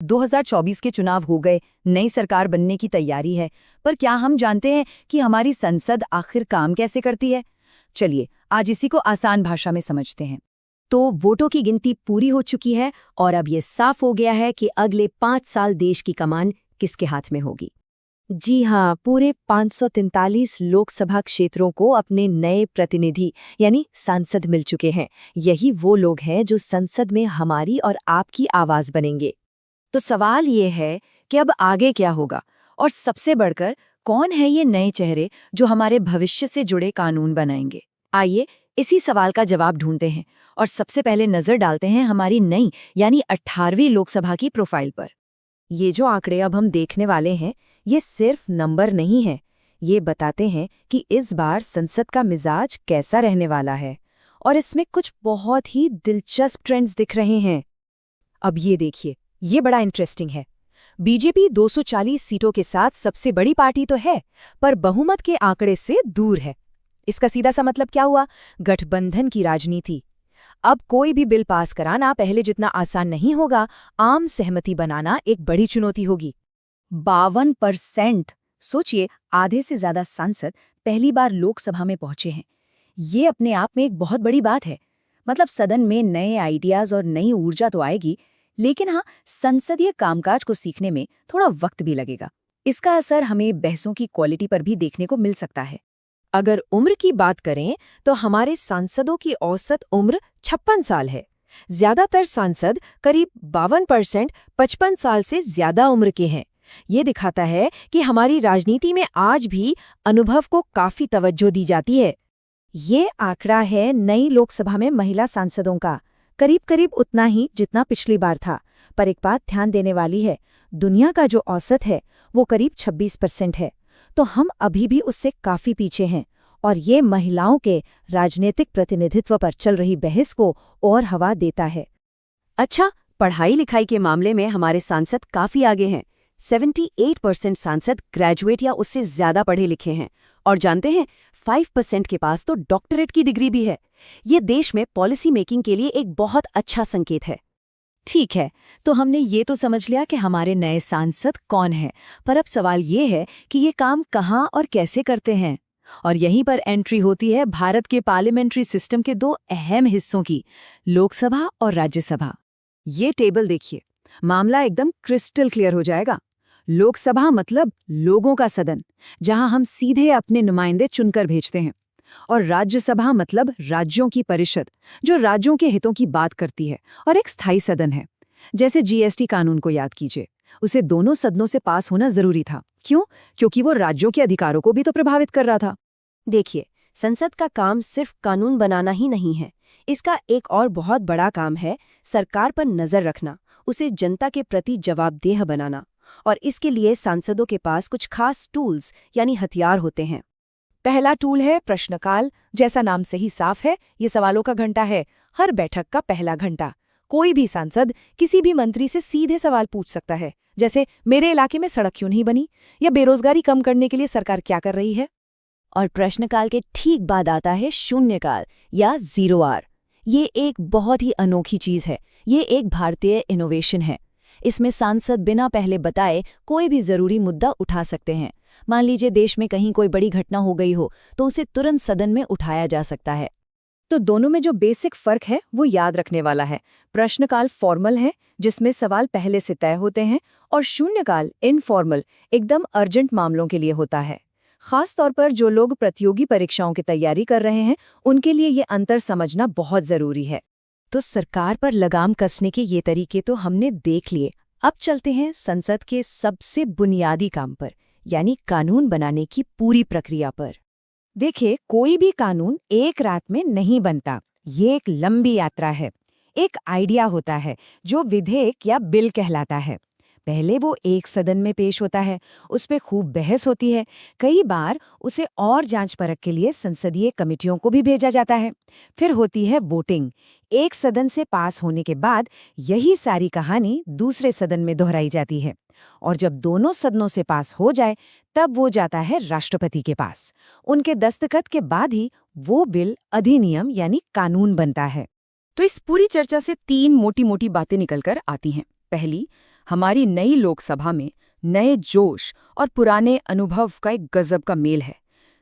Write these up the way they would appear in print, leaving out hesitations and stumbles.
2024 के चुनाव हो गए, नई सरकार बनने की तैयारी है, पर क्या हम जानते हैं कि हमारी संसद आखिर काम कैसे करती है? चलिए, आज इसी को आसान भाषा में समझते हैं। तो वोटों की गिनती पूरी हो चुकी है और अब ये साफ हो गया है कि अगले 5 साल देश की कमान किसके हाथ में होगी। जी हाँ, पूरे 543 लोकसभा क्षेत्रों को अपने नए प्रतिनिधि यानी सांसद मिल चुके हैं। यही वो लोग हैं जो संसद में हमारी और आपकी आवाज बनेंगे। तो सवाल ये है कि अब आगे क्या होगा, और सबसे बढ़कर कौन है ये नए चेहरे जो हमारे भविष्य से जुड़े कानून बनाएंगे? आइए इसी सवाल का जवाब ढूंढते हैं और सबसे पहले नजर डालते हैं हमारी नई यानी 18वीं लोकसभा की प्रोफाइल पर। ये जो आंकड़े अब हम देखने वाले हैं, ये सिर्फ नंबर नहीं है। ये बताते हैं कि इस बार संसद का मिजाज कैसा रहने वाला है, और इसमें कुछ बहुत ही दिलचस्प ट्रेंड्स दिख रहे हैं। अब ये देखिए, ये बड़ा इंटरेस्टिंग है। बीजेपी 240 सीटों के साथ सबसे बड़ी पार्टी तो है, पर बहुमत के आंकड़े से दूर है। इसका सीधा सा मतलब क्या हुआ? गठबंधन की राजनीति। अब कोई भी बिल पास कराना पहले जितना आसान नहीं होगा, आम सहमति बनाना एक बड़ी चुनौती होगी। 52%! सोचिए, आधे से ज्यादा सांसद पहली बार लोकसभा में पहुंचे हैं। ये अपने आप में एक बहुत बड़ी बात है। मतलब सदन में नए आइडियाज और नई ऊर्जा तो आएगी, लेकिन हाँ, संसदीय कामकाज को सीखने में थोड़ा वक्त भी लगेगा। इसका असर हमें बहसों की क्वालिटी पर भी देखने को मिल सकता है। अगर उम्र की बात करें तो हमारे सांसदों की औसत उम्र 56 साल है। ज्यादातर सांसद करीब 52% 55 साल से ज्यादा उम्र के हैं। ये दिखाता है कि हमारी राजनीति में आज भी अनुभव को काफी तवज्जो दी जाती है। ये आंकड़ा है नई लोकसभा में महिला सांसदों का, करीब करीब उतना ही जितना पिछली बार था। पर एक बात ध्यान देने वाली है, दुनिया का जो औसत है वो करीब 26% है, तो हम अभी भी उससे काफी पीछे हैं। और ये महिलाओं के राजनीतिक प्रतिनिधित्व पर चल रही बहस को और हवा देता है। अच्छा, पढ़ाई लिखाई के मामले में हमारे सांसद काफी आगे हैं। 78% सांसद ग्रेजुएट या उससे ज्यादा पढ़े लिखे हैं, और जानते हैं 5% के पास तो डॉक्टरेट की डिग्री भी है। ये देश में पॉलिसी मेकिंग के लिए एक बहुत अच्छा संकेत है। ठीक है, तो हमने ये तो समझ लिया कि हमारे नए सांसद कौन हैं, पर अब सवाल ये है कि ये काम कहाँ और कैसे करते हैं। और यहीं पर एंट्री होती है भारत के पार्लियामेंट्री सिस्टम के दो अहम हिस्सों की, लोकसभा और राज्यसभा। ये टेबल देखिए, मामला एकदम क्रिस्टल क्लियर हो जाएगा। लोकसभा मतलब लोगों का सदन, जहां हम सीधे अपने नुमाइंदे चुनकर भेजते हैं। और राज्यसभा मतलब राज्यों की परिषद, जो राज्यों के हितों की बात करती है और एक स्थायी सदन है। जैसे जीएसटी कानून को याद कीजिए, उसे दोनों सदनों से पास होना जरूरी था। क्यों? क्योंकि वो राज्यों के अधिकारों को भी तो प्रभावित कर रहा था। देखिए, संसद का काम सिर्फ कानून बनाना ही नहीं है। इसका एक और बहुत बड़ा काम है सरकार पर नजर रखना, उसे जनता के प्रति जवाबदेह बनाना। और इसके लिए सांसदों के पास कुछ खास टूल्स यानी हथियार होते हैं। पहला टूल है प्रश्नकाल। जैसा नाम से ही साफ है, ये सवालों का घंटा है। हर बैठक का पहला घंटा कोई भी सांसद किसी भी मंत्री से सीधे सवाल पूछ सकता है, जैसे मेरे इलाके में सड़क क्यों नहीं बनी, या बेरोजगारी कम करने के लिए सरकार क्या कर रही है। और प्रश्नकाल के ठीक बाद आता है शून्यकाल या 0 आवर। ये एक बहुत ही अनोखी चीज है। ये एक भारतीय इनोवेशन है। इसमें सांसद बिना पहले बताए कोई भी जरूरी मुद्दा उठा सकते हैं। मान लीजिए देश में कहीं कोई बड़ी घटना हो गई हो, तो उसे तुरंत सदन में उठाया जा सकता है। तो दोनों में जो बेसिक फर्क है वो याद रखने वाला है। प्रश्नकाल फॉर्मल है, जिसमें सवाल पहले से तय होते हैं, और शून्यकाल इनफॉर्मल, एकदम अर्जेंट मामलों के लिए होता है। खास तौर पर जो लोग प्रतियोगी परीक्षाओं की तैयारी कर रहे हैं, उनके लिए ये अंतर समझना बहुत जरूरी है। तो सरकार पर लगाम कसने के ये तरीके तो हमने देख लिए। अब चलते हैं संसद के सबसे बुनियादी काम पर, यानी कानून बनाने की पूरी प्रक्रिया पर। देखिए, कोई भी कानून एक रात में नहीं बनता। ये एक लंबी यात्रा है। एक आइडिया होता है जो विधेयक या बिल कहलाता है। पहले वो एक सदन में पेश होता है, उस पे खूब बहस होती है। कई बार उसे और जांच परख के लिए संसदीय कमेटियों को भी भेजा जाता है। फिर होती है वोटिंग। एक सदन से पास होने के बाद यही सारी कहानी दूसरे सदन में दोहराई जाती है, और जब दोनों सदनों से पास हो जाए तब वो जाता है राष्ट्रपति के पास। उनके दस्तखत के बाद ही वो बिल अधिनियम यानी कानून बनता है। तो इस पूरी चर्चा से 3 मोटी मोटी बातें निकलकर आती हैं। पहली, हमारी नई लोकसभा में नए जोश और पुराने अनुभव का एक गजब का मेल है।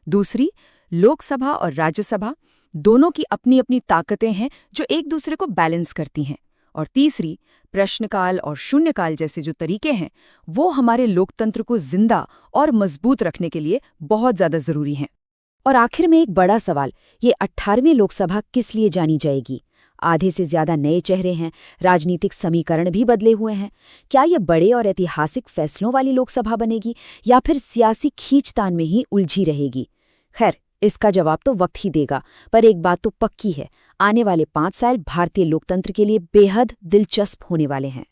दूसरी, लोकसभा और राज्यसभा दोनों की अपनी अपनी ताकतें हैं जो एक दूसरे को बैलेंस करती हैं। और तीसरी, प्रश्नकाल और शून्यकाल जैसे जो तरीके हैं वो हमारे लोकतंत्र को जिंदा और मजबूत रखने के लिए बहुत ज्यादा जरूरी हैं। और आखिर में एक बड़ा सवाल, ये 18वीं लोकसभा किस लिए जानी जाएगी? आधे से ज्यादा नए चेहरे हैं, राजनीतिक समीकरण भी बदले हुए हैं। क्या ये बड़े और ऐतिहासिक फैसलों वाली लोकसभा बनेगी या फिर सियासी खींचतान में ही उलझी रहेगी? खैर, इसका जवाब तो वक्त ही देगा, पर एक बात तो पक्की है, आने वाले 5 साल भारतीय लोकतंत्र के लिए बेहद दिलचस्प होने वाले हैं।